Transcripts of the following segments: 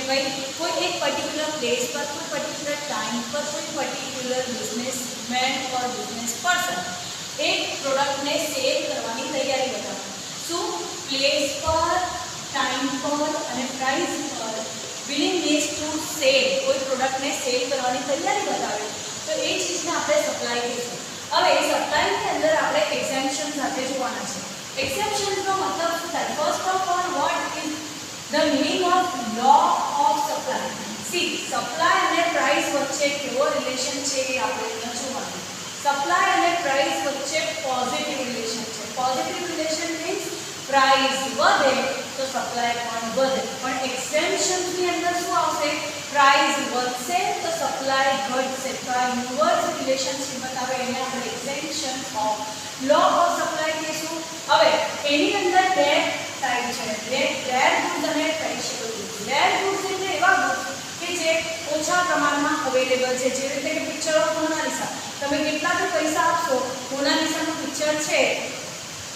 भाई कोई एक पर्टिकुलर प्लेस पर, कोई पर्टिकुलर टाइम पर, कोई पर्टिकुलर बिजनेसमैन और बिजनेस पर्सन एक प्रोडक्ट ने सेल करवानी तैयारी बतावे। सो प्लेस पर, टाइम पर અને પ્રાઇસ પર વિલિંગનેસ ટુ સેલ, કોઈ પ્રોડક્ટ ને સેલ કરવાની તૈયારી બતાવે તો એ ચીજને આપણે સપ્લાય કહીશું। હવે સપ્લાય ની અંદર આપણે એક્ઝેમ્પશન સાથે જોવાના છે। એક્ઝેમ્પશન્સ નો મતલબ શું થાય? First of all what is the meaning of law of supply? See supply અને પ્રાઇસ વચ્ચે કેવો રિલેશન છે એ આપણે અહીંયા જોવાનું। સપ્લાય અને પ્રાઇસ વચ્ચે પોઝિટિવ રિલેશન છે। પોઝિટિવ રિલેશન મીન્સ प्राइस વધે તો સપ્લાય પણ વધે, પણ એક્સટેન્શન્સ ની અંદર શું આવશે? પ્રાઇસ વધશે તો સપ્લાય ઘટશે। તો આ ઇન્વર્સ રિલેશનશિપ બતાવે એને આપણે extension of law of supply કહીશું। હવે એની અંદર બે ટાઈપ છે, રેર ગુડ્સ અને પેરિશેબલ ગુડ્સ। રેર ગુડ્સ એટલે એવા ગુડ્સ કે જે ઓછા પ્રમાણમાં અવેલેબલ છે, જે રીતે કે પિક્ચર ઓફ મોનાલિસા। તમે કેટલા બી પૈસા આપશો, મોનાલિસાનું પિક્ચર છે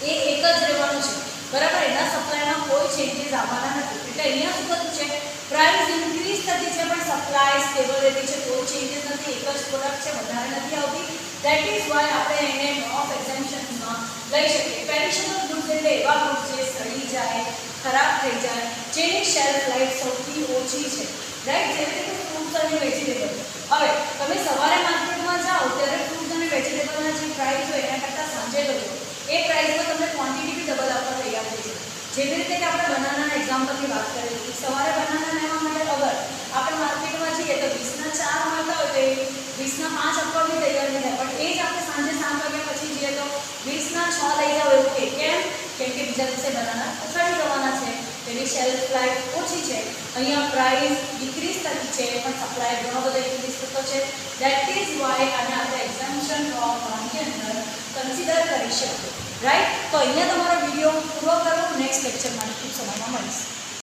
એ એક જ રહેવાનું છે, બરાબર। એના સપ્લાયમાં કોઈ ચેન્જીસ આવવાના નથી। એટલે અહીંયા શું થતું છે? પ્રાઇસ ઇન્ક્રીઝ થતી છે પણ સપ્લાય સ્ટેબલ રહેતી છે, કોઈ ચેન્જીસ નથી, એક જ પ્રોડક્ટ છે, વધારે નથી આવતી। ધેટ ઇઝ વાય આપણે એને લો ઓફ એક્ઝેમ્પશન્સમાં લઈ શકીએ। પેરિશેબલ ગુડ્સ એટલે એવા ગુડ્સ જે સડી જાય, ખરાબ થઈ જાય, જેની શેલ્ફ લાઈફ સૌથી ઓછી છે, રાઈટ? જેવી રીતે ફ્રૂટ્સ અને વેજીટેબલ। હવે તમે સવારે માર્કેટમાં જાઓ ત્યારે ફ્રૂટ્સ અને વેજીટેબલના જે પ્રાઇસ હોય એના કરતાં સાંજે લો એ પ્રાઇસમાં તમને ક્વોન્ટિટી બી ડબલ આપવા તૈયાર થઈ છે। જેવી રીતે કે આપણે બનાનાના એક્ઝામ્પલની વાત કરી હતી, સવારે બનાના લેવા માટે અગર આપણે માર્કેટમાં જઈએ તો 20ના 4 મળતા હોય તો 20ના 5 આપવા બી તૈયાર નહીં થાય, પણ એ જ આપણે સાંજે 7 વાગ્યા પછી જઈએ તો 20ના 6 લઈ જાઓ એવું કે કેમ? કેમ કે બીજા દિવસે બનાના સડી જવાના છે, તેની શેલ્ફ લાઈફ ઓછી છે। અહીંયા પ્રાઇસ ડિક્રીઝ થતી છે પણ સપ્લાય ઘણો બધો ઇન્ક્રીઝ થતો છે। ધેટ ઇઝ વાય આને આપણે એક્ઝેમ્પશન ઓફ ની અંદર કન્સિડર કરી શકીએ, રાઈટ? તો અહીંયા તમારો વિડીયો પૂરો કરો, નેક્સ્ટ લેક્ચરમાં ખૂબ સમયમાં મળીશ।